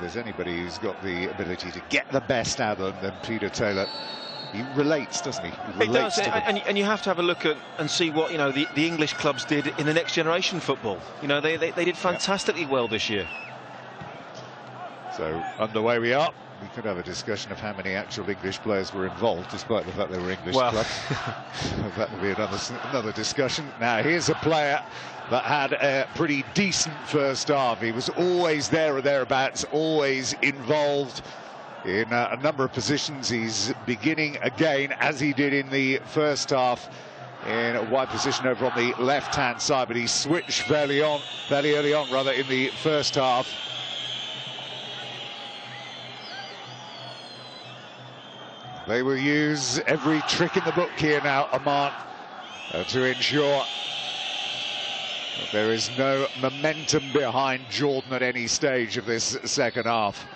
There's anybody who's got the ability to get the best out of them than Peter Taylor. He relates, doesn't he? He relates does, and you have to have a look at and see what the English clubs did in the next generation football. They did fantastically well this year. So underway we are. We could have a discussion of how many actual English players were involved, despite the fact they were English clubs. That would be another discussion. Now here's a player that had a pretty decent first half. He was always there or thereabouts, always involved in a number of positions. He's beginning again, as he did in the first half, in a wide position over on the left-hand side, but he switched fairly early on in the first half. They will use every trick in the book here now, Oman, to ensure that there is no momentum behind Jordan at any stage of this second half.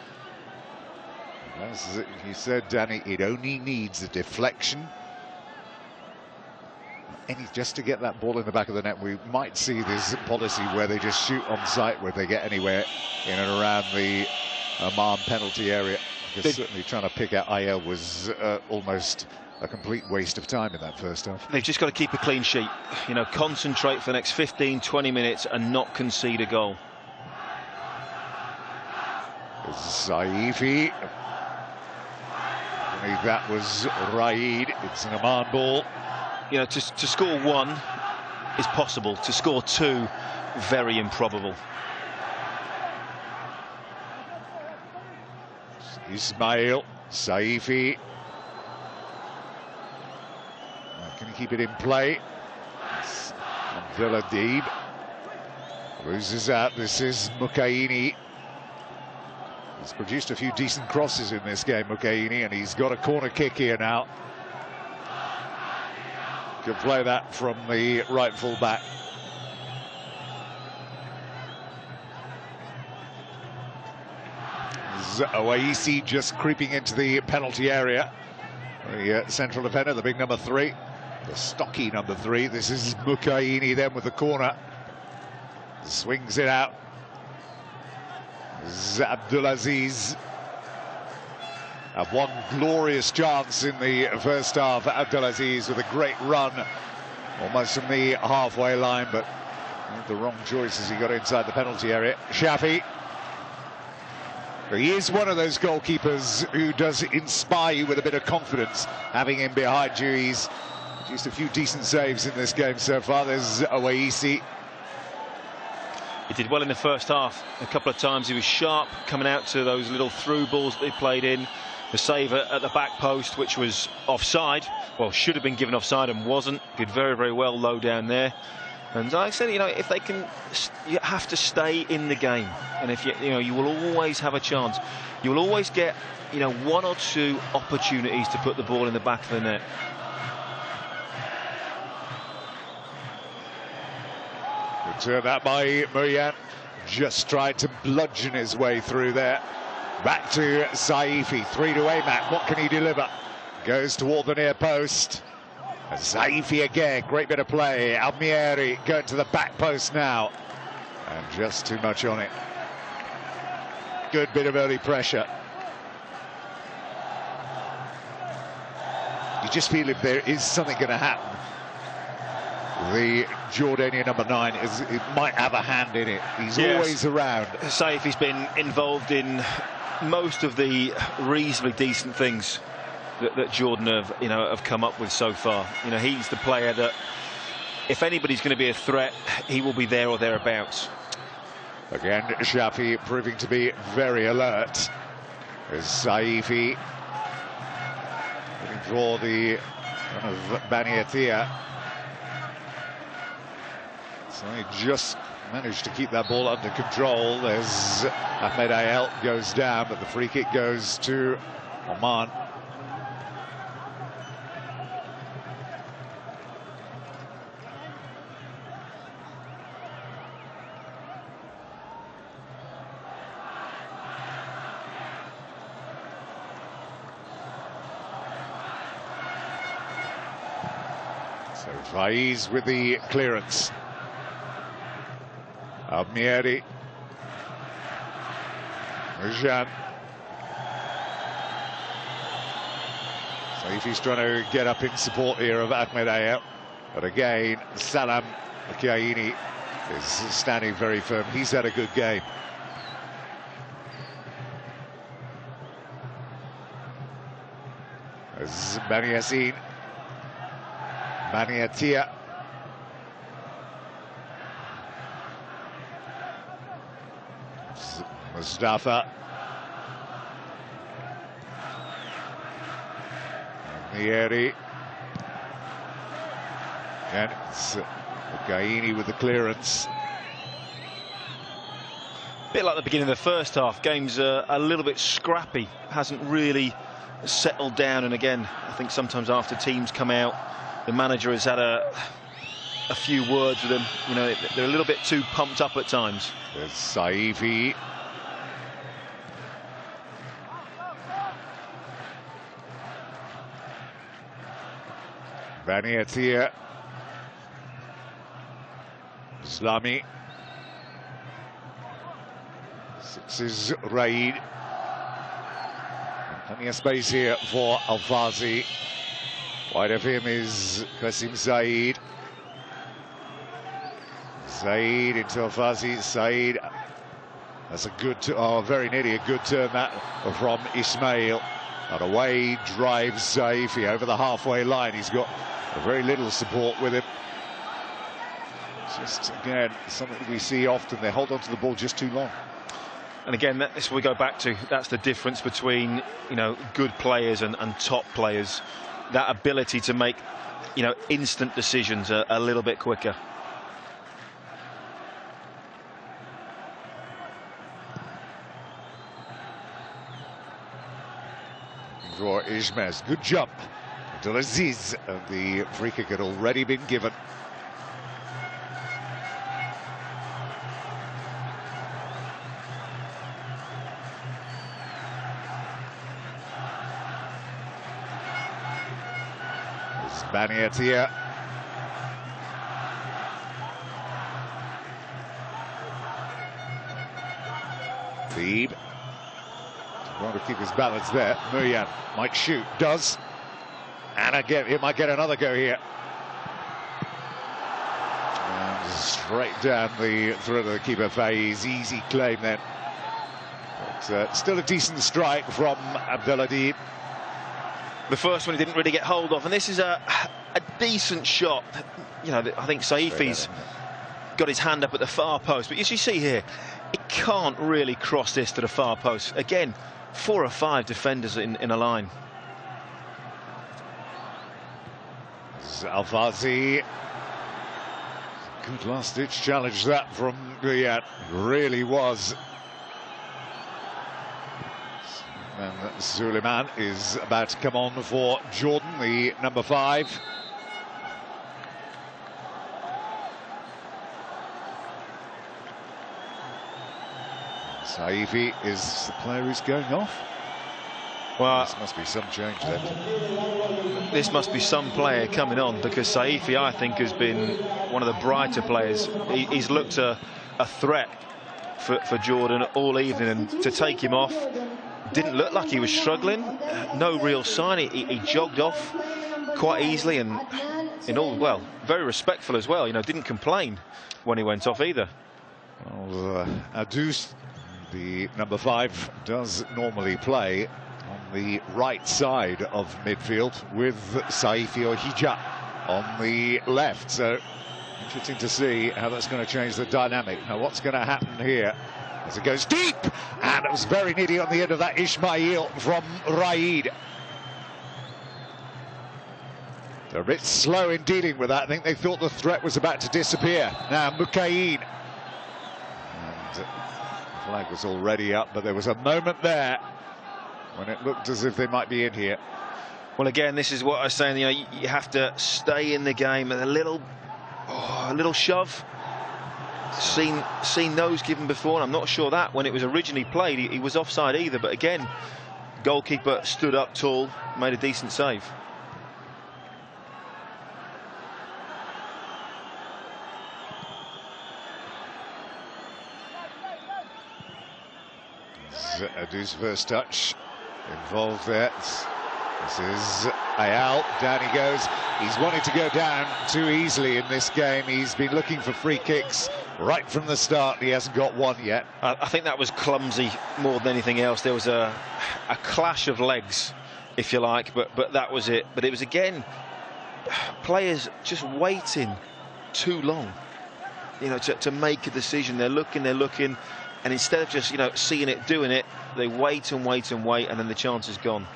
As you said, Danny, it only needs a deflection. Just to get that ball in the back of the net. We might see this policy where they just shoot on sight where they get anywhere in and around the Oman penalty area. Because certainly trying to pick out Ayel was almost a complete waste of time in that first half. They've just got to keep a clean sheet, concentrate for the next 15-20 minutes and not concede a goal. Saifi. I believe that was Raid. It's an Oman ball. To score one is possible. To score two, very improbable. Ismail, Saifi. Can he keep it in play? Abdullah Deeb loses out. This is Mukaini. He's produced a few decent crosses in this game, Mukaini, and he's got a corner kick here now. Could play that from the right full back. Oaisi just creeping into the penalty area. The central defender, the big number 3, the stocky number 3. This is Mukaini then with the corner. Swings it out. Abdulaziz had one glorious chance in the first half. Abdulaziz with a great run, almost from the halfway line, but the wrong choice as he got inside the penalty area. Shafi. He is one of those goalkeepers who does inspire you with a bit of confidence, having him behind you. He's produced a few decent saves in this game so far. There's Oaisi. He did well in the first half. A couple of times he was sharp, coming out to those little through balls that they played in. The save at the back post, which was offside. Well, should have been given offside and wasn't. Did very, very well low down there. And like I said, if they can, you have to stay in the game. And if you will always have a chance. You will always get, one or two opportunities to put the ball in the back of the net. Return that by Murian. Just tried to bludgeon his way through there. Back to Saifi. 3 to Amat. What can he deliver? Goes toward the near post. Saifi again, great bit of play. Almieri going to the back post now. And just too much on it. Good bit of early pressure. You just feel if there is something going to happen, the Jordanian number 9 it might have a hand in it. He's always around. Saifi's been involved in most of the reasonably decent things that Jordan have come up with so far. He's the player that, if anybody's going to be a threat, he will be there or thereabouts. Again, Shafi proving to be very alert. There's Saifi looking for the Baniatia. So he just managed to keep that ball under control. There's Ahmed Ayel, goes down, but the free kick goes to Oman. So Faiz with the clearance. Almieri. Jean. So if he's trying to get up in support here of Ahmed Ayer, but again, Salam Kiaini is standing very firm. He's had a good game. As Bani Yassin, Bani Atia. Mustafa. Nieri. And it's Gaini with the clearance. Bit like the beginning of the first half. Game's a little bit scrappy. Hasn't really settled down. And again, I think sometimes after teams come out, the manager has had a few words with them. You know, they're a little bit too pumped up at times. There's Saifi. Bani Atia. Islami. This is Raid. Plenty of space here for Al-Fazi. Wide of him is Qasim Saeed. Saeed into Al-Fazi. Saeed. That's a good, very nearly a good turn that from Ismail. And away drives Saifi over the halfway line. He's got very little support with him. Just again, something we see often. They hold on to the ball just too long. And again, that's what we go back to. That's the difference between, you know, good players and top players. That ability to make, you know, instant decisions a little bit quicker. For Ismail, good jump. Abdulaziz, the free kick had already been given. Bani Atia. Feeb. Trying to keep his balance there. Muryan might shoot, does. And again, it might get another go here. And straight down the throat of the keeper, Faiz. Easy claim then. But still a decent strike from Abdeladid. The first one he didn't really get hold of, and this is a decent shot. You know, I think Saifi's got his hand up at the far post, but as you see here, he can't really cross this to the far post. Again, 4 or 5 defenders in a line. Al-Fazi. Good last-ditch challenge that from Riyad. Really was. And Suleiman is about to come on for Jordan, the number 5. Saifi is the player who's going off. Well, this must be some change then. This must be some player coming on, because Saifi, I think, has been one of the brighter players. He's looked a threat for Jordan all evening, and to take him off, didn't look like he was struggling. No real sign. He jogged off quite easily, and in all, well, very respectful as well. You know, didn't complain when he went off either. Well, Adus, the number 5, does normally play on the right side of midfield with Saifi or Hija on the left. So interesting to see how that's going to change the dynamic. Now, what's going to happen here as it goes deep? And it was very needy on the end of that, Ismail from Raid. They're a bit slow in dealing with that. I think they thought the threat was about to disappear. Now, Mukayin. And the flag was already up, but there was a moment there when it looked as if they might be in here. Well, again, this is what I was saying. You know, you have to stay in the game. A little shove. Seen those given before, and I'm not sure that when it was originally played he was offside either. But again, goalkeeper stood up tall, made a decent save. Adu's first touch involved there. This is Ayal, down he goes. He's wanted to go down too easily in this game. He's been looking for free kicks right from the start. He hasn't got one yet. I think that was clumsy more than anything else. There was a clash of legs, if you like, but that was it. But it was, again, players just waiting too long, you know, to make a decision. They're looking, and instead of just, you know, seeing it, doing it, they wait and wait and wait, and then the chance is gone.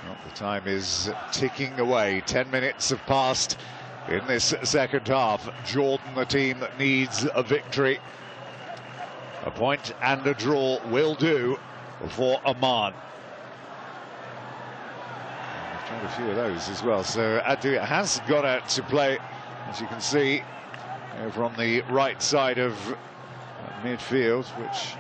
Well, the time is ticking away. 10 minutes have passed in this second half. Jordan, the team that needs a victory. A point and a draw will do for Oman. We've tried a few of those as well. So Adu has got out to play, as you can see, over on the right side of midfield, which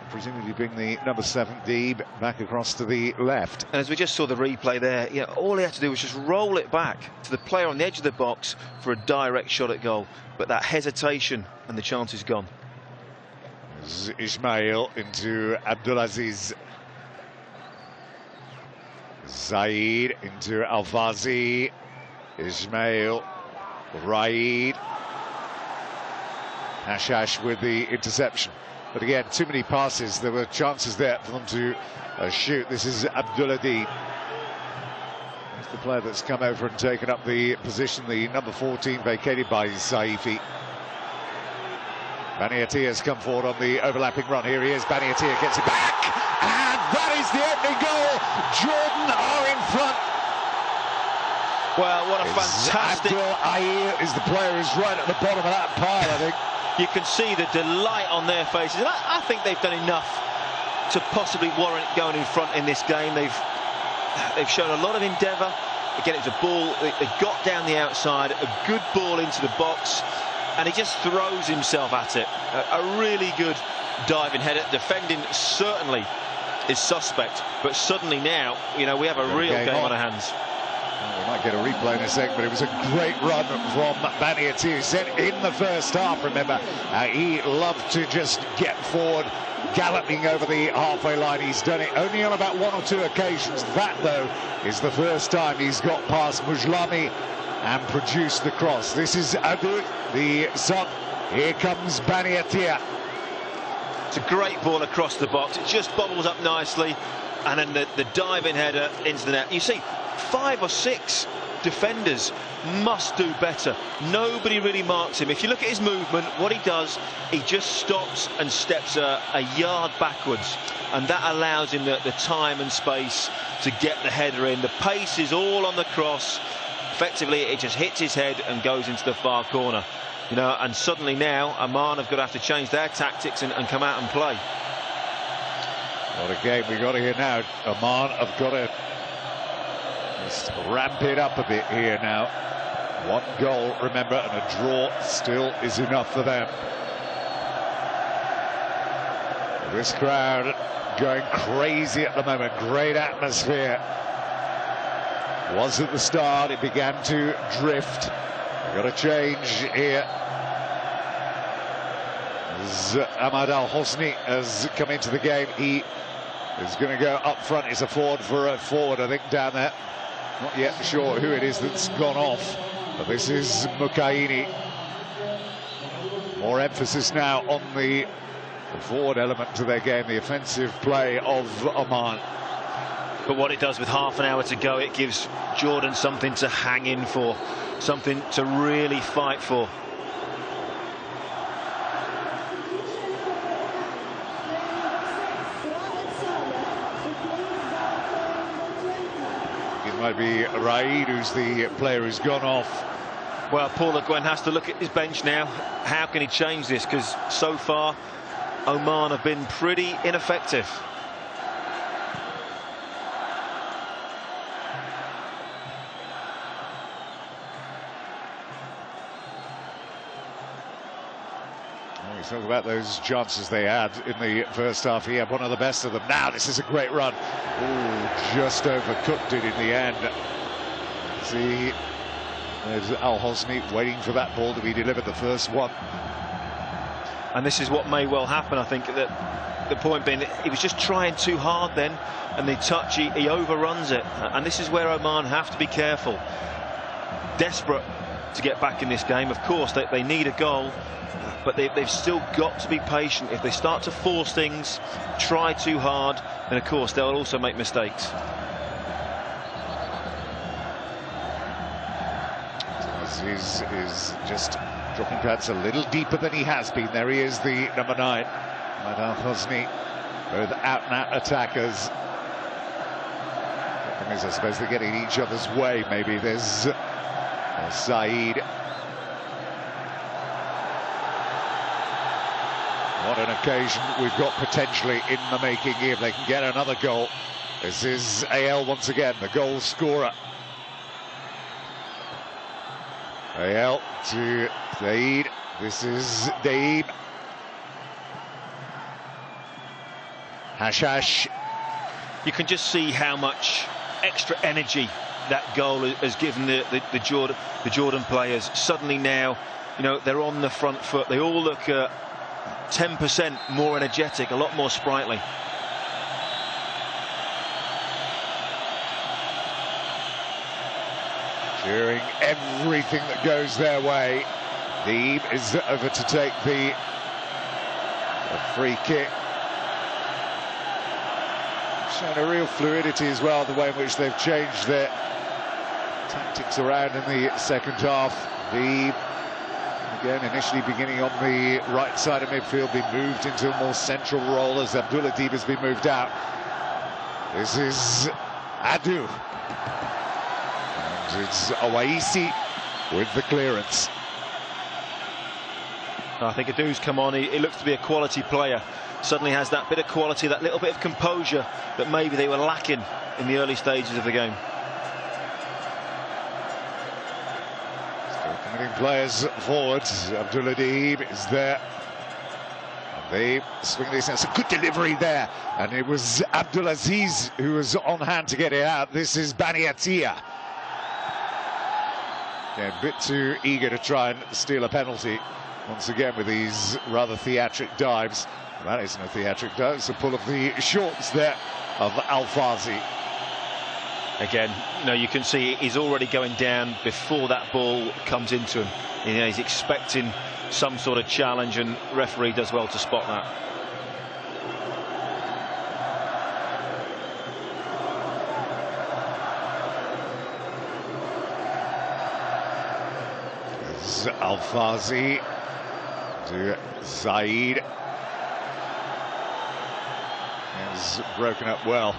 presumably bring the number 7 Deeb back across to the left. And as we just saw the replay there, yeah, all he had to do was just roll it back to the player on the edge of the box for a direct shot at goal. But that hesitation, and the chance is gone. Ismail into Abdulaziz. Zaid into Alfazi. Ismail. Raid. Hashash with the interception. But again, too many passes. There were chances there for them to shoot. This is Abduladi. He's the player that's come over and taken up the position, the number 14, vacated by Saifi. Baniatia has come forward on the overlapping run. Here he is. Baniatia gets it back. And that is the opening goal. Jordan are in front. Well, what a fantastic... Abdul Ayer is the player who's right at the bottom of that pile, I think. You can see the delight on their faces. And I think they've done enough to possibly warrant going in front in this game. They've shown a lot of endeavour. Again, it was a ball. They got down the outside, a good ball into the box, and he just throws himself at it. A really good diving header. Defending certainly is suspect, but suddenly now, you know, we have a real game on our hands. Well, we might get a replay in a second, but it was a great run from Baniatia. Said in the first half, remember, he loved to just get forward, galloping over the halfway line. He's done it only on about 1 or 2 occasions. That, though, is the first time he's got past Mujlami and produced the cross. This is Adu, the sub. Here comes Baniatia. It's a great ball across the box. It just bobbles up nicely, and then the diving header into the net. You see, 5 or 6 defenders must do better. Nobody really marks him. If you look at his movement, what he does, he just stops and steps a yard backwards, and that allows him the time and space to get the header in. The pace is all on the cross. Effectively, it just hits his head and goes into the far corner. You know, and suddenly now Oman have got to have to change their tactics and come out and play. What a game we got here now. Oman have got to just ramp it up a bit here now. 1 goal, remember, and a draw still is enough for them. This crowd going crazy at the moment. Great atmosphere. Was at the start, it began to drift. Got a change here. As Ahmad Al Hosni has come into the game, he is going to go up front. It's a forward for a forward, I think, down there. Not yet sure who it is that's gone off, but this is Mukaini. More emphasis now on the forward element to their game, the offensive play of Oman. But what it does with half an hour to go, it gives Jordan something to hang in for, something to really fight for. It might be Raid who's the player who's gone off. Well, Paul Le Guen has to look at his bench now. How can he change this? Because so far, Oman have been pretty ineffective. We talk about those chances they had in the first half. He had one of the best of them. Now this is a great run. Ooh, just overcooked it in the end. See, there's Al Hosni waiting for that ball to be delivered, the first one. And this is what may well happen. I think that the point being that he was just trying too hard then, and the touch, he overruns it. And this is where Oman have to be careful. Desperate to get back in this game. Of course, they need a goal, but they've still got to be patient. If they start to force things, try too hard, then of course they'll also make mistakes. Aziz is just dropping perhaps a little deeper than he has been. There he is, the number 9, Madal Hosni, both out-and-out attackers. The thing is, I suppose they're getting each other's way. Maybe there's Saeed. What an occasion we've got potentially in the making here. If they can get another goal. This is AL once again, the goal scorer. AL to Saeed. This is Daib. Hashash. You can just see how much extra energy that goal has given the Jordan players. Suddenly now, you know, they're on the front foot. They all look 10% more energetic, a lot more sprightly. Cheering everything that goes their way. Deeb is over to take the free kick. Showing a real fluidity as well, the way in which they've changed their tactics around in the second half. Deeb, again, initially beginning on the right side of midfield, been moved into a more central role as Abdullah Deeb has been moved out. This is Adu. And it's Awaisi with the clearance. I think Adu's come on. He looks to be a quality player. Suddenly has that bit of quality, that little bit of composure that maybe they were lacking in the early stages of the game. Still committing players forwards. Abdullah Deeb is there. And they swing this. It's a good delivery there. And it was Abdulaziz who was on hand to get it out. This is Bani Atiyah. Yeah, a bit too eager to try and steal a penalty. Once again with these rather theatric dives. That isn't a theatric dive, it's a pull of the shorts there of Al-Fazi. Again, you know, you can see he's already going down before that ball comes into him. You know, he's expecting some sort of challenge, and referee does well to spot that. There's Al-Fazi to Saeed. Has broken up well.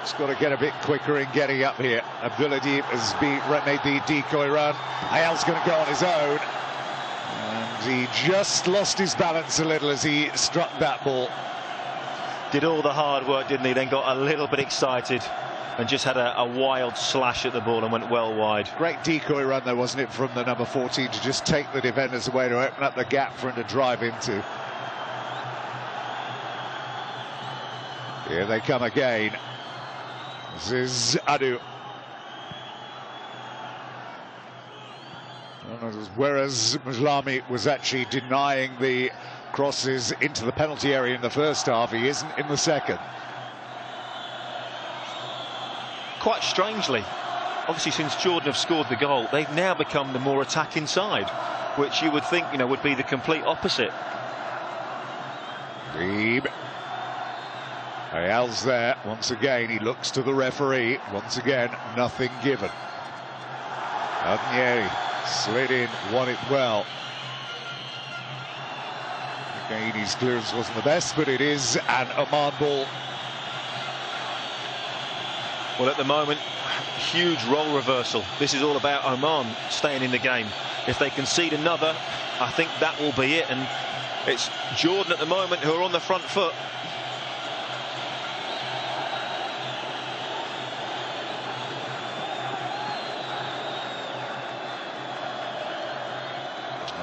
It's got to get a bit quicker in getting up here. Abdullah Deeb has made the decoy run. Ayal's going to go on his own. And he just lost his balance a little as he struck that ball. Did all the hard work, didn't he? Then got a little bit excited and just had a wild slash at the ball and went well wide. Great decoy run though, wasn't it, from the number 14 to just take the defenders away, to open up the gap for him to drive into. Here they come again. This is Adu. Whereas Muslami was actually denying the crosses into the penalty area in the first half, he isn't in the second. Quite strangely, obviously since Jordan have scored the goal, they've now become the more attacking side, which you would think, you know, would be the complete opposite. Deeb. Ayal's there once again. He looks to the referee. Once again, nothing given. Adnieri slid in, won it well. Again, his clearance wasn't the best, but it is an Oman ball. Well, at the moment, huge role reversal. This is all about Oman staying in the game. If they concede another, I think that will be it. And it's Jordan at the moment who are on the front foot.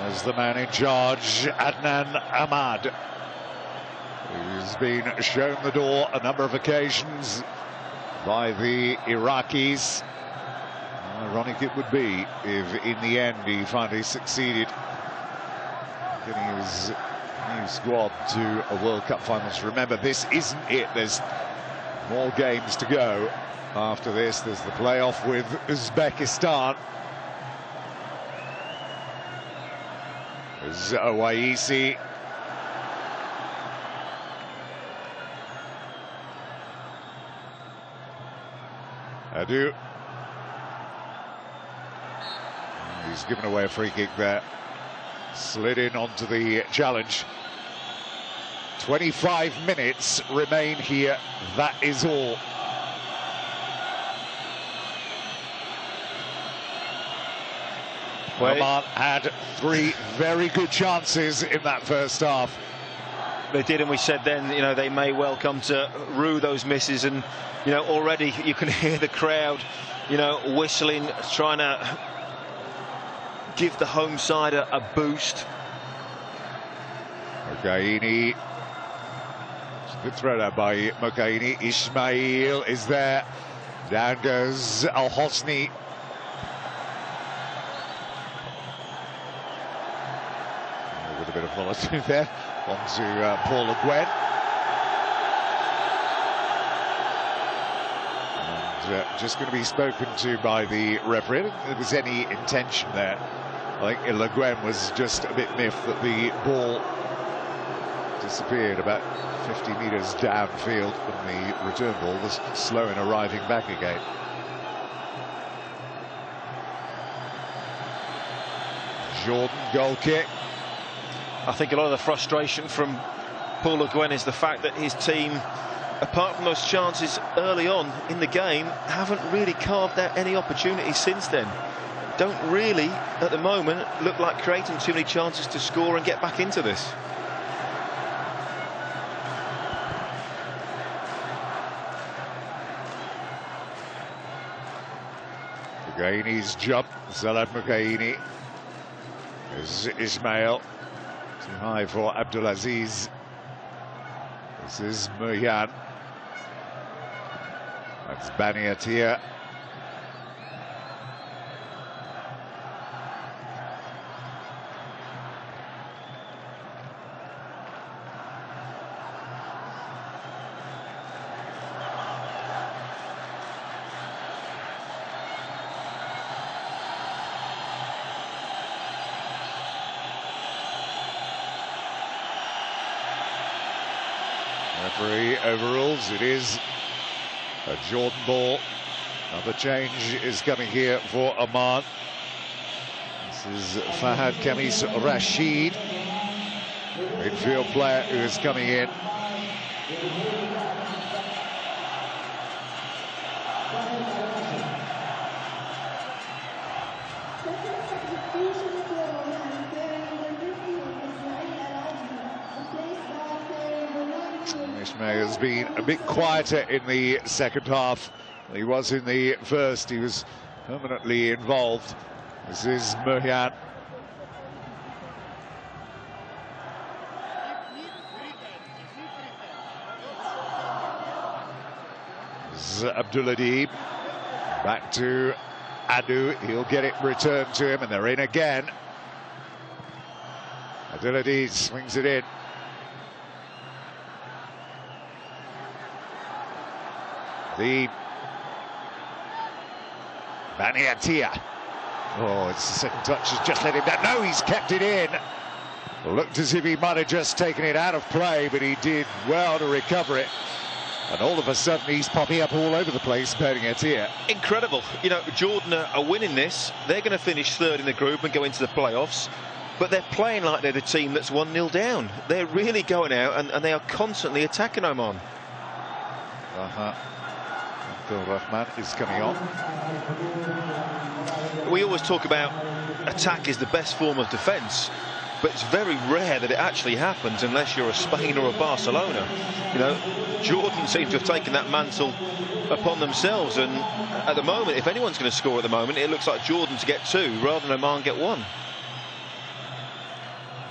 As the man in charge, Adnan Ahmad, who's been shown the door a number of occasions by the Iraqis. Ironic it would be if in the end he finally succeeded getting his new squad to a World Cup finals. Remember, this isn't it. There's more games to go after this. There's the playoff with Uzbekistan. There's Owaisi. Adu. He's given away a free kick there. Slid in onto the challenge. 25 minutes remain here. That is all. Oman had 3 very good chances in that first half. They did, and we said then, you know, they may well come to rue those misses, and you know, already you can hear the crowd, you know, whistling, trying to give the home side a boost. Mokaini, good throw out by Mokaini. Ismail is there. Down goes Al Hosni. With a bit of volatility there. On to Paul Le Guen. And just going to be spoken to by the referee. I don't think there was any intention there. I think Le Guen was just a bit miffed that the ball disappeared about 50 metres downfield, and the return ball was slow in arriving back again. Jordan, goal kick. I think a lot of the frustration from Paul Le Guen is the fact that his team, apart from those chances early on in the game, haven't really carved out any opportunities since then. Don't really, at the moment, look like creating too many chances to score and get back into this. Mokaini's jump. Zalad Mokaini. There's Ismail. Too high for Abdulaziz. This is Muryan. That's Baniatia. Referee overrules. It is a Jordan ball. Another change is coming here for Oman. This is Fahad Khamis Rashid, midfield player who is coming in. Ismail has been a bit quieter in the second half than he was in the first. He was permanently involved. This is Muryan. This is Abdulladib. Back to Adu. He'll get it returned to him, and they're in again. Abdulladib swings it in. The Baniatia. Oh, it's the second touch. Has just let him down. No, he's kept it in. Looked as if he might have just taken it out of play, but he did well to recover it. And all of a sudden, he's popping up all over the place, Baniatia. Incredible. You know, Jordan are winning this. They're going to finish third in the group and go into the playoffs. But they're playing like they're the team that's 1-0 down. They're really going out, and they are constantly attacking Oman. Rahman is coming on. We always talk about attack is the best form of defence, but it's very rare that it actually happens unless you're a Spain or a Barcelona. You know, Jordan seems to have taken that mantle upon themselves, and at the moment, if anyone's going to score at the moment, it looks like Jordan to get 2 rather than Oman get 1.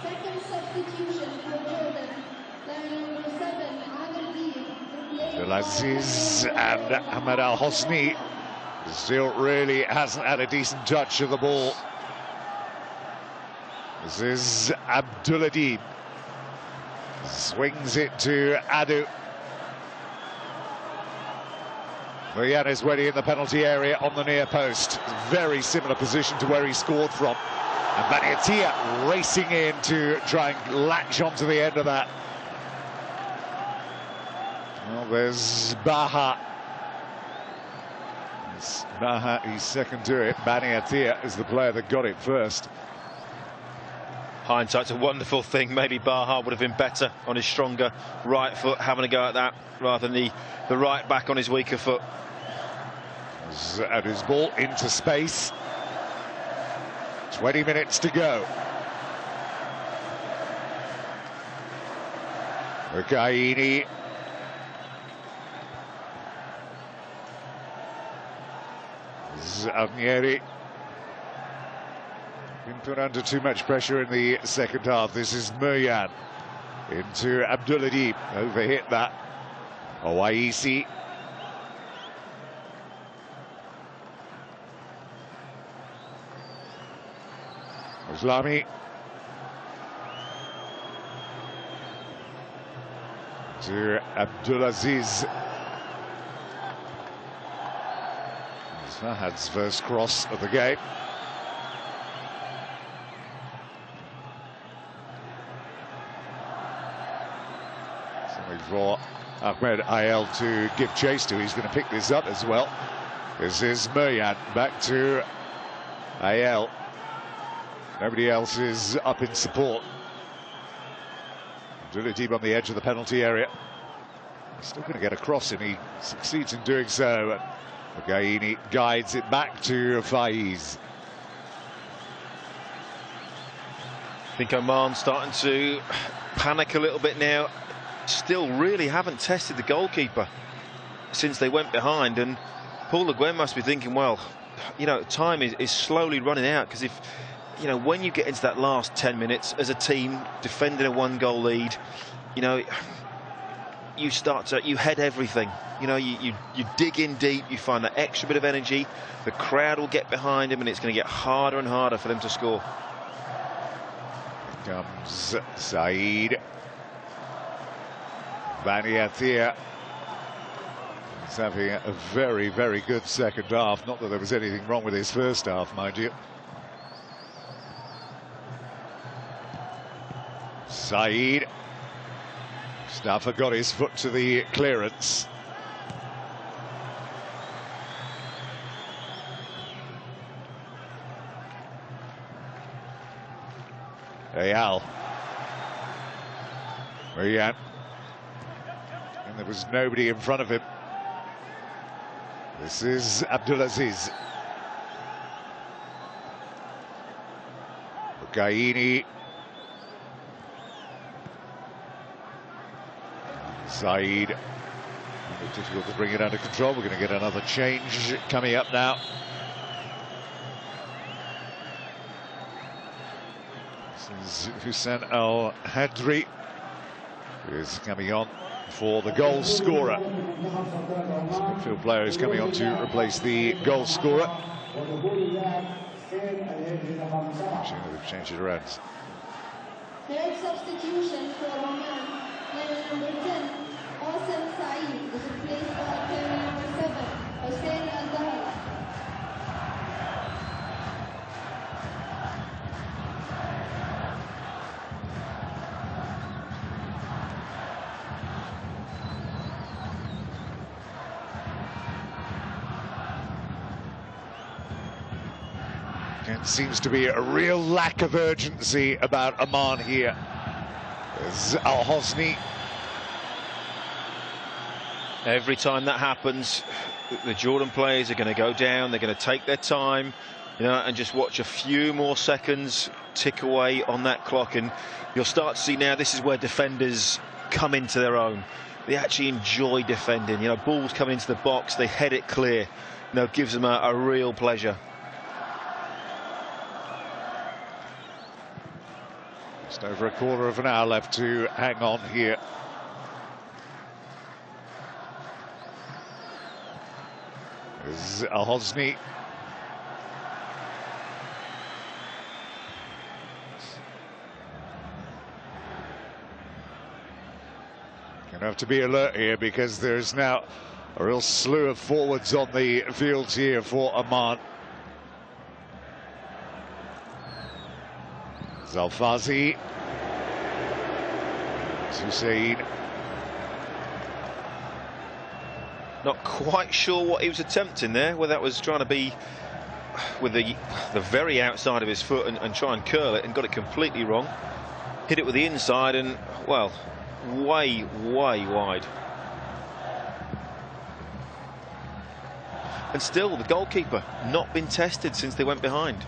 Second substitution for Jordan. Number 7, Adel. Abdulaziz and Ahmed Al Hosni. Still really hasn't had a decent touch of the ball. This is Abdulladib. Swings it to Adu. Moyan is ready in the penalty area on the near post. Very similar position to where he scored from. And Baniatia racing in to try and latch onto the end of that. Well, there's Baha. It's Baha, he's second to it. Baniatia is the player that got it first. Hindsight's a wonderful thing. Maybe Baha would have been better on his stronger right foot, having a go at that, rather than the right back on his weaker foot. At his ball into space. 20 minutes to go. Gaini. Zavnieri. Been put under too much pressure in the second half. This is Moyan into Abdulladib. Overhit that. Owaisi. Islami. To Abdulaziz. Fahad's first cross of the game. Something for Ahmed Ayel to give chase to. He's going to pick this up as well. This is Moyan back to Ayel. Nobody else is up in support. Abdulladib on the edge of the penalty area. Still going to get a cross and he succeeds in doing so. Gaini guides it back to Faiz. I think Oman starting to panic a little bit now. Still really haven't tested the goalkeeper since they went behind, and Paul Le Guen must be thinking, well, you know, time is slowly running out, because if, you know, when you get into that last 10 minutes as a team defending a 1-goal lead, you know, you head everything. You know, you dig in deep, you find that extra bit of energy, the crowd will get behind him, and it's going to get harder and harder for them to score. Here comes Saeed. Baniatia. He's having a very, very good second half. Not that there was anything wrong with his first half, mind you. Saeed. Stafford got his foot to the clearance. Ayal. Moyan. And there was nobody in front of him. This is Abdulaziz. Gaini. Saeed. Difficult to bring it under control. We're going to get another change coming up now. This is Hussein Al Hadri, who is coming on for the goal scorer. This midfield player is coming on to replace the goal scorer. Actually, they've changed it around. Third substitution for Oman, player number 10, Awesome Saeed, is replaced by player number 7, Hussein Al-Dahra. It seems to be a real lack of urgency about Oman here. There's Al-Hosni. Every time that happens, the Jordan players are going to go down. They're going to take their time, you know, and just watch a few more seconds tick away on that clock, and you'll start to see now this is where defenders come into their own. They actually enjoy defending. You know, balls coming into the box, they head it clear. You know, it gives them a real pleasure. Just over a quarter of an hour left to hang on here. There's Hosni. Gonna have to be alert here because there's now a real slew of forwards on the field here for Oman. Zalfazi. Hussein. Not quite sure what he was attempting there, whether that was trying to be with the very outside of his foot and try and curl it, and got it completely wrong. Hit it with the inside and, well, way wide. And still, the goalkeeper not been tested since they went behind.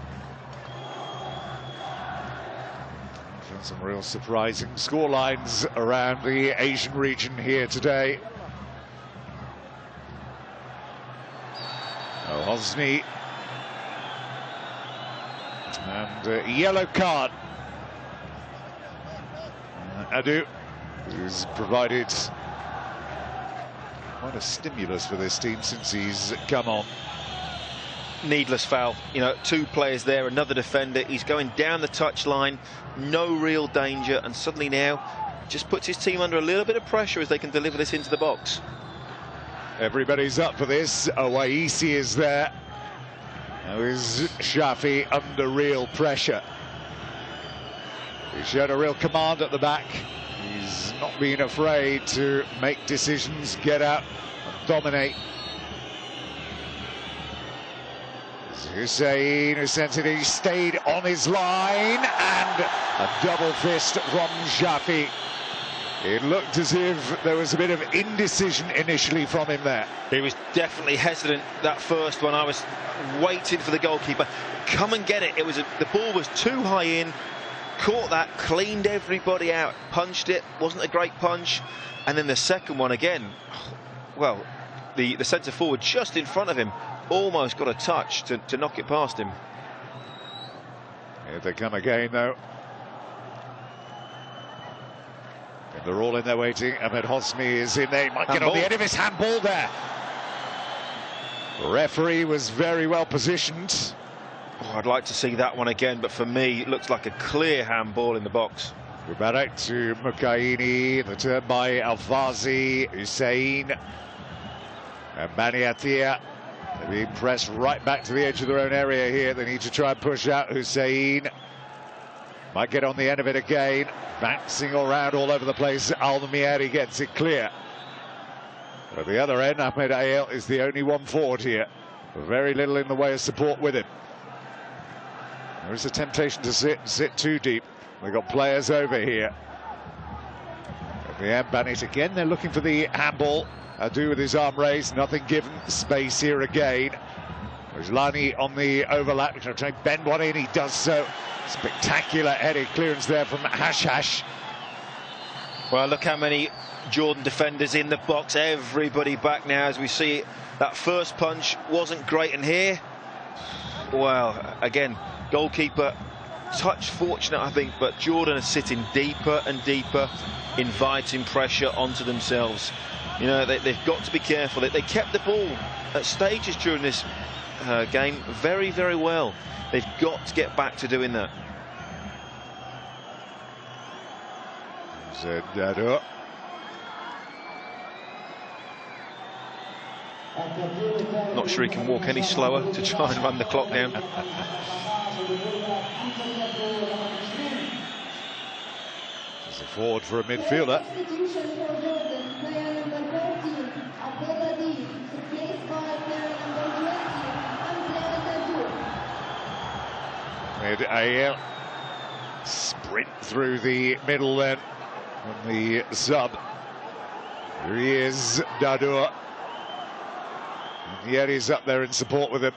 Some real surprising scorelines around the Asian region here today. Hosni. And a yellow card. Adu, who's provided quite a stimulus for this team since he's come on. Needless foul. You know, two players there, another defender. He's going down the touchline, no real danger, and suddenly now just puts his team under a little bit of pressure as they can deliver this into the box. Everybody's up for this. Owaisi is there. Now is Shafi under real pressure. He showed a real command at the back. He's not been afraid to make decisions, get out and dominate. Hussein, who sent it, he stayed on his line, and a double fist from Shafi. It looked as if there was a bit of indecision initially from him there. He was definitely hesitant, that first one. I was waiting for the goalkeeper. Come and get it. The ball was too high in. Caught that, cleaned everybody out, punched it. Wasn't a great punch. And then the second one again. Well, the centre forward just in front of him almost got a touch to knock it past him. Here they come again, though. And they're all in there waiting. Ahmed Hosni is in there. He might get on the end of his handball there. The referee was very well positioned. Oh, I'd like to see that one again, but for me, it looks like a clear handball in the box. Mubarak to Mukaini. The turn by Alfazi, Hussein, and Baniatia. They're being pressed right back to the edge of their own area here. They need to try and push out Hussein. Might get on the end of it again. Bouncing around all over the place. Al-Mieri gets it clear. At the other end, Ahmed Ayel is the only one forward here. Very little in the way of support with him. There is a temptation to sit too deep. They've got players over here. At the end, Banit again. They're looking for the handball. Adu with his arm raised, nothing given. Space here again. There's Lani on the overlap. He's going to try and bend one in. He does so. Spectacular headed clearance there from Hash. Well, look how many Jordan defenders in the box. Everybody back now as we see that first punch wasn't great. And here, well, again, goalkeeper touch fortunate, I think, but Jordan is sitting deeper and deeper, inviting pressure onto themselves. You know, they've got to be careful. They kept the ball at stages during this game very, very well. They've got to get back to doing that. Zedado. Not sure he can walk any slower to try and run the clock down. There's a forward for a midfielder. Mid-AL sprint through the middle then from the sub. Here he is, Dadour. Yet he's up there in support with him.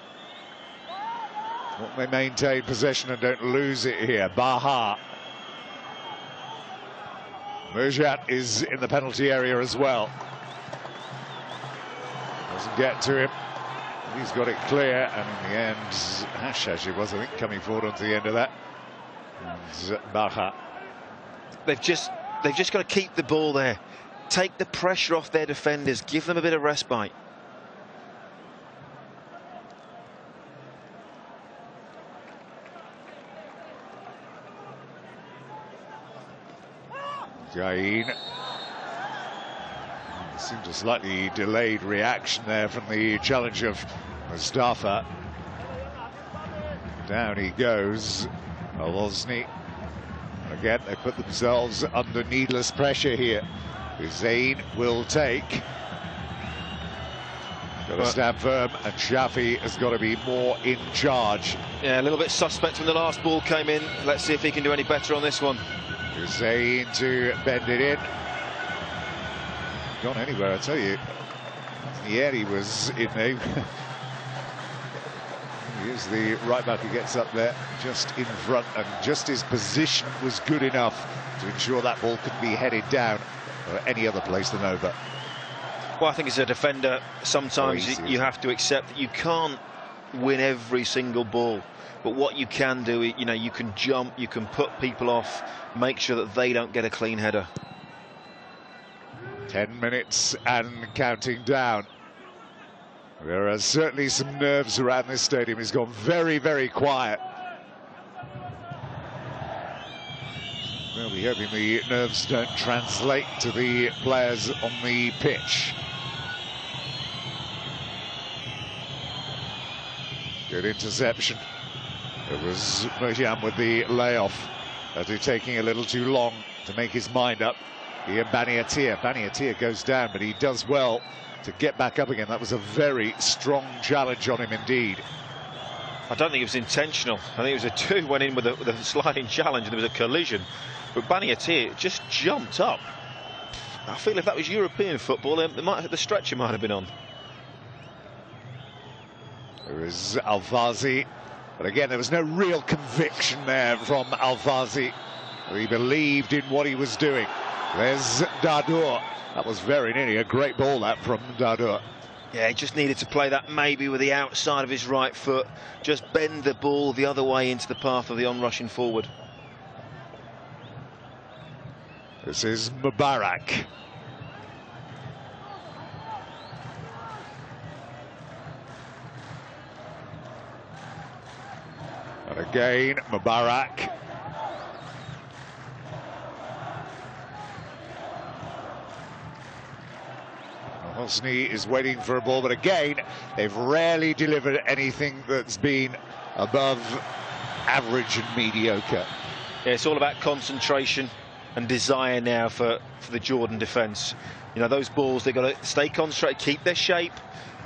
Won't they maintain possession and don't lose it here? Baha. Murjat is in the penalty area as well. Doesn't get to him. He's got it clear, and in the end, Hashash it was, I think, coming forward onto the end of that. And Baha. They've just got to keep the ball there. Take the pressure off their defenders. Give them a bit of respite. Gain. Seemed a slightly delayed reaction there from the challenge of Mustafa. Down he goes. Alosny. Again, they put themselves under needless pressure here. Hussein will take. Got to stand firm, and Shafi has got to be more in charge. Yeah, a little bit suspect when the last ball came in. Let's see if he can do any better on this one. Hussein to bend it in. Gone anywhere, I tell you. Yeah, he was in there. Here's the right back who gets up there just in front, and just his position was good enough to ensure that ball could be headed down or any other place than over. Well, I think as a defender, sometimes you have to accept that you can't win every single ball. But what you can do, you know, you can jump, you can put people off, make sure that they don't get a clean header. 10 minutes and counting down. There are certainly some nerves around this stadium. It's gone very, very quiet. We'll be hoping the nerves don't translate to the players on the pitch. Good interception. It was Mojam with the layoff. After taking a little too long to make his mind up. Here, Baniatia. Baniatia goes down, but he does well to get back up again. That was a very strong challenge on him indeed. I don't think it was intentional. I think it was a two, went in with a sliding challenge, and there was a collision. But Baniatia just jumped up. I feel if that was European football, the stretcher might have been on. There is Al-Fazi. But again, there was no real conviction there from Al-Fazi. He believed in what he was doing. There's Dadour. That was very nearly a great ball, that, from Dadour. Yeah, he just needed to play that maybe with the outside of his right foot. Just bend the ball the other way into the path of the on-rushing forward. This is Mubarak. And again, Mubarak. Hosni is waiting for a ball, but again, they've rarely delivered anything that's been above average and mediocre. Yeah, it's all about concentration and desire now for the Jordan defence. You know, those balls, they've got to stay concentrated, keep their shape,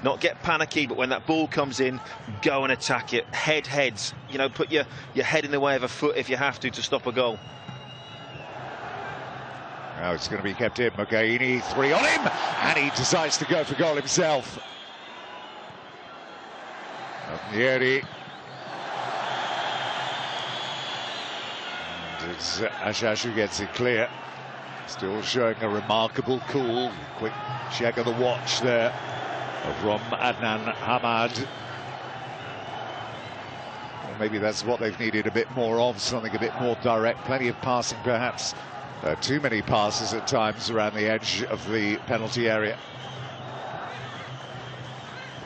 not get panicky, but when that ball comes in, go and attack it. Heads, you know, put your head in the way of a foot if you have to stop a goal. Now it's going to be kept in. Mogaini, 3 on him, and he decides to go for goal himself. Nieri. And it's Ashash who gets it clear. Still showing a remarkable cool, quick check of the watch there from Adnan Hamad. Well, maybe that's what they've needed a bit more of, something a bit more direct, plenty of passing perhaps. Too many passes at times around the edge of the penalty area.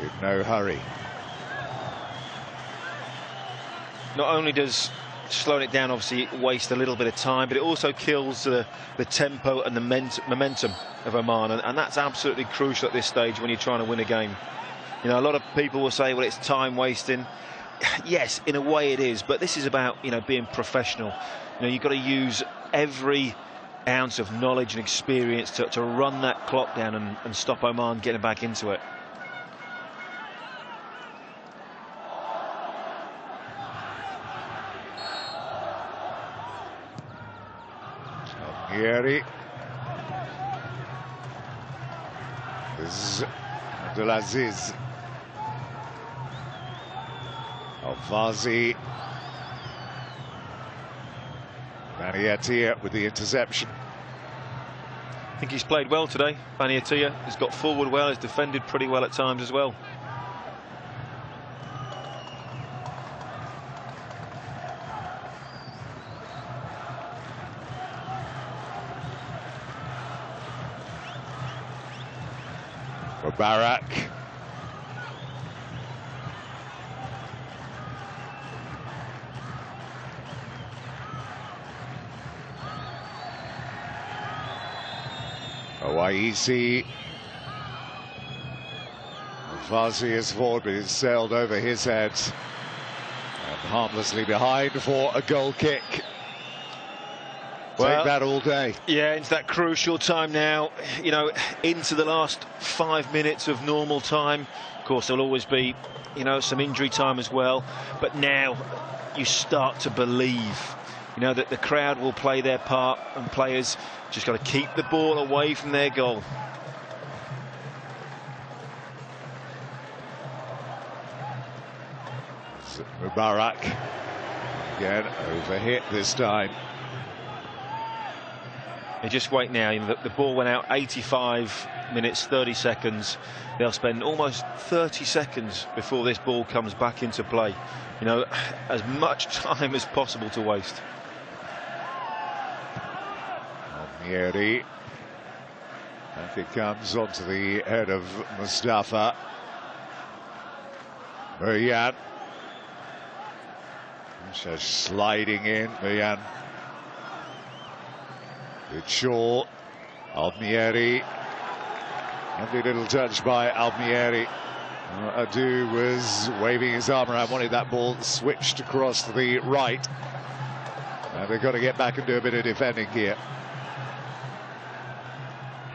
In no hurry. Not only does slowing it down obviously waste a little bit of time, but it also kills the tempo and the momentum of Oman, and that's absolutely crucial at this stage when you're trying to win a game. You know, a lot of people will say, well, it's time wasting. Yes, in a way it is, but this is about, you know, being professional. You know, you've got to use every ounce of knowledge and experience to run that clock down and stop Oman getting back into it. Nieri. This is Abdulaziz. Al-Fazi. Baniatia with the interception. I think he's played well today. Baniatia has got forward well, has defended pretty well at times as well. Mubarak. Waisi. Vazi is forward, but it's sailed over his head. And harmlessly behind for a goal kick. Well, take that all day. Yeah, it's that crucial time now, you know, into the last 5 minutes of normal time. Of course, there'll always be, you know, some injury time as well. But now you start to believe, you know, that the crowd will play their part, and players just got to keep the ball away from their goal. Mubarak again, overhit this time. And just wait now, you know, the ball went out 85 minutes 30 seconds. They'll spend almost 30 seconds before this ball comes back into play. You know, as much time as possible to waste. Almieri, back it comes onto the head of Mustafa. Muryan. Just sliding in, Muryan. It's short. Almieri. Lovely little touch by Almieri. Adu was waving his arm around, wanted that ball switched across to the right. And they've got to get back and do a bit of defending here.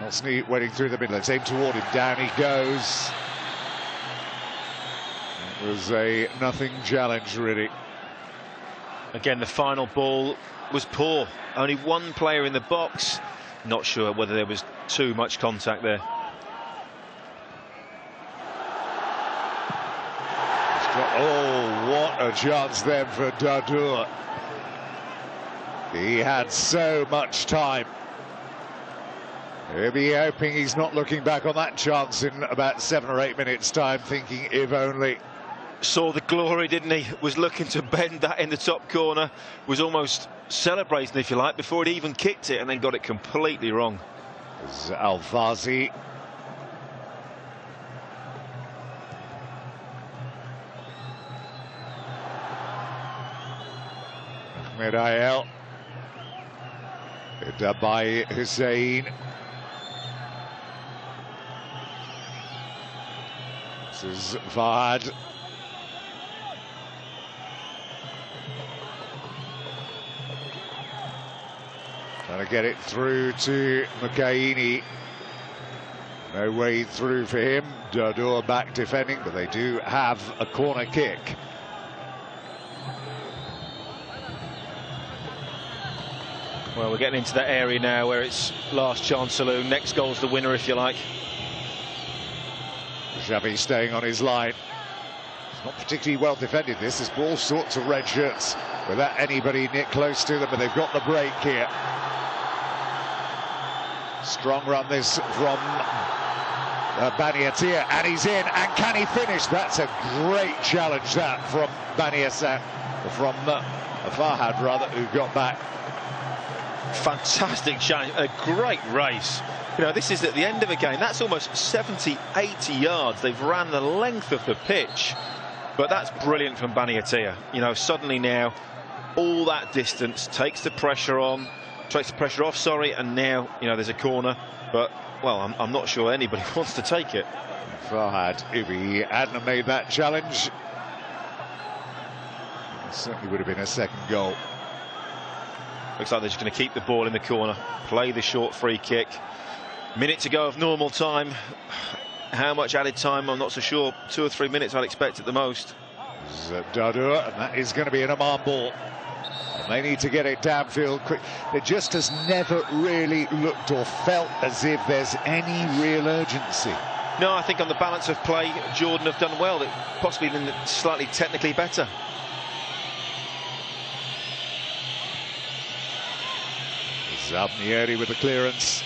Hosni waiting through the middle. Let's aim toward him. Down he goes. It was a nothing challenge, really. Again, the final ball was poor. Only one player in the box. Not sure whether there was too much contact there. Oh, what a chance then for Dadur. He had so much time. He'll be hoping he's not looking back on that chance in about 7 or 8 minutes' time, thinking if only. Saw the glory, didn't he? Was looking to bend that in the top corner. Was almost celebrating, if you like, before he even kicked it, and then got it completely wrong. There's Al-Fazi. Ahmed Ayel. Picked up by Hussein. This is Fahad. Trying to get it through to Mukaini. No way through for him. Dadur back defending, but they do have a corner kick. Well, we're getting into that area now where it's last chance saloon. Next goal's the winner, if you like. Xavi staying on his line. It's not particularly well defended, this. There's all sorts of red shirts without anybody near close to them, but they've got the break here. Strong run this from Bani Atia, and he's in, and can he finish? That's a great challenge, that, from Bani Atia, from Fahad, rather, who got back. Fantastic challenge, a great race. You know, this is at the end of a game. That's almost 70, 80 yards. They've ran the length of the pitch, but that's brilliant from Bani Atia. You know, suddenly now, all that distance takes the pressure on. Takes the pressure off, sorry, and now, you know, there's a corner, but, well, I'm not sure anybody wants to take it. Fahad, if he hadn't made that challenge, it certainly would have been a second goal. Looks like they're just going to keep the ball in the corner, play the short free kick. Minute to go of normal time. How much added time, I'm not so sure. 2 or 3 minutes I'd expect at the most. Dadur, and that is going to be an Oman ball. They need to get it downfield quick. It just has never really looked or felt as if there's any real urgency. No, I think on the balance of play, Jordan have done well. They've possibly been slightly technically better. Almieri with the clearance.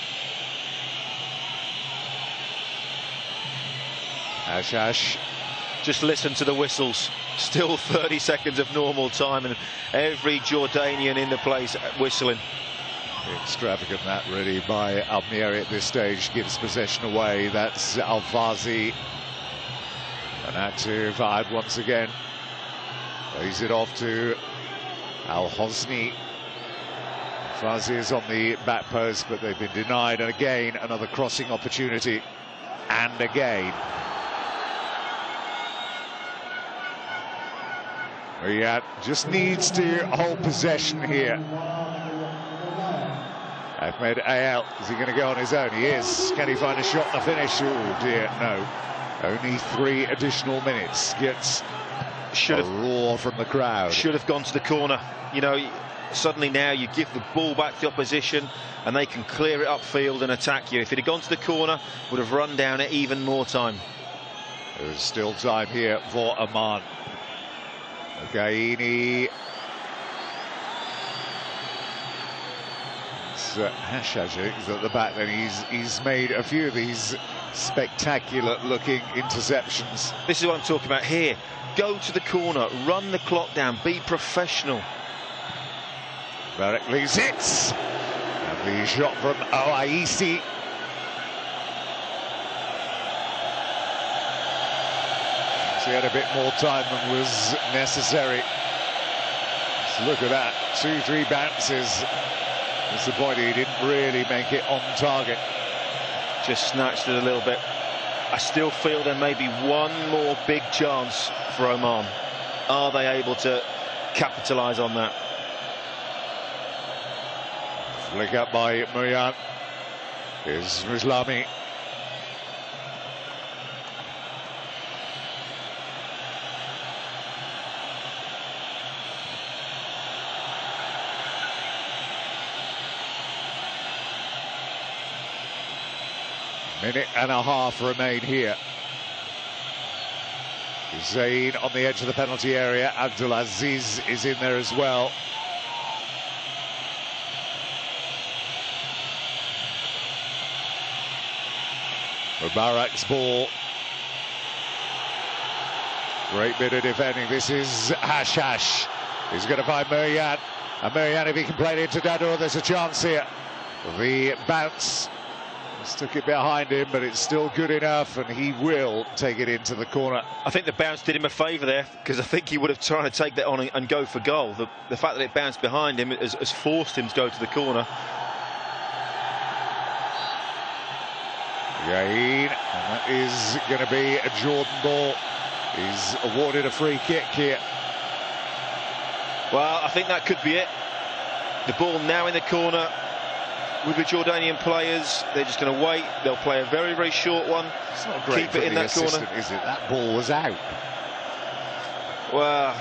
Ash. Just listen to the whistles. Still 30 seconds of normal time, and every Jordanian in the place whistling. Extravagant, that, really, by Almieri at this stage. Gives possession away. That's Al-Fazi. And that to Fahad once again. Plays it off to Al-Hosni. Fazi is on the back post, but they've been denied, and again another crossing opportunity, and again. Riyad just needs to hold possession here. Ahmed Ayel, is he going to go on his own? He is. Can he find a shot and a finish? Oh dear, no. Only 3 additional minutes. Gets a roar from the crowd. Should have gone to the corner. You know, suddenly now you give the ball back to the opposition and they can clear it upfield and attack you. If it had gone to the corner, would have run down it even more time. There's still time here for Oman. Gaini. Hashaj is at the back, then he's made a few of these spectacular looking interceptions. This is what I'm talking about here. Go to the corner, run the clock down, be professional. Barak leaves it. And the shot from Oaisi. So he had a bit more time than was necessary. So look at that, 2-3 bounces. Disappointed he didn't really make it on target. Just snatched it a little bit. I still feel there may be one more big chance for Oman. Are they able to capitalise on that? Flick up by Murian. Here's Muslami. Minute and a half remain here. Hussein on the edge of the penalty area. Abdulaziz is in there as well. Mubarak's ball. Great bit of defending. This is Hashash. He's going to find Murian. And Murian, if he can play it into Dadur, there's a chance here. The bounce. Stuck it behind him, but it's still good enough, and he will take it into the corner. I think the bounce did him a favour there, because I think he would have tried to take that on and go for goal. The fact that it bounced behind him has forced him to go to the corner. Yahin, and that is going to be a Jordan ball. He's awarded a free kick here. Well, I think that could be it. The ball now in the corner. With the Jordanian players, they're just going to wait. They'll play a very, very short one. It's not great keep it in that corner, is it? That ball was out. Well,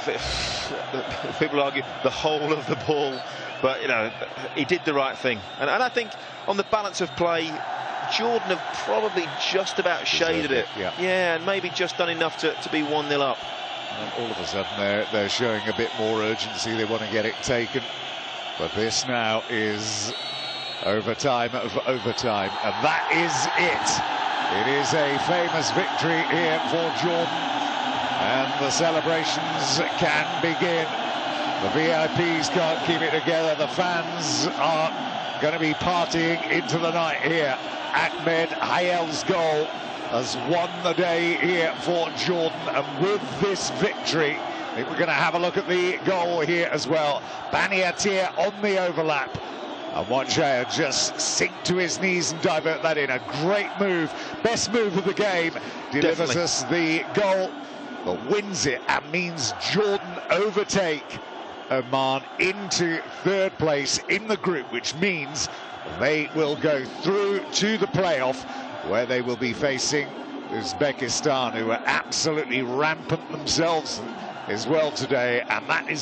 people argue the whole of the ball, but you know, he did the right thing. And I think on the balance of play, Jordan have probably just about shaded it. Yeah, and maybe just done enough to be 1-0 up. And all of a sudden they're showing a bit more urgency. They want to get it taken. But this now is overtime of overtime, and that is it. It is a famous victory here for Jordan, and the celebrations can begin. The VIPs can't keep it together. The fans are going to be partying into the night here. Ahmed Hayel's goal has won the day here for Jordan, and with this victory, I think we're going to have a look at the goal here as well. Bani Atir on the overlap. And Wanjaya just sink to his knees and divert that in. A great move, best move of the game. Delivers us the goal, but wins it, and means Jordan overtake Oman into 3rd place in the group, which means they will go through to the playoff, where they will be facing Uzbekistan, who are absolutely rampant themselves as well today, and that is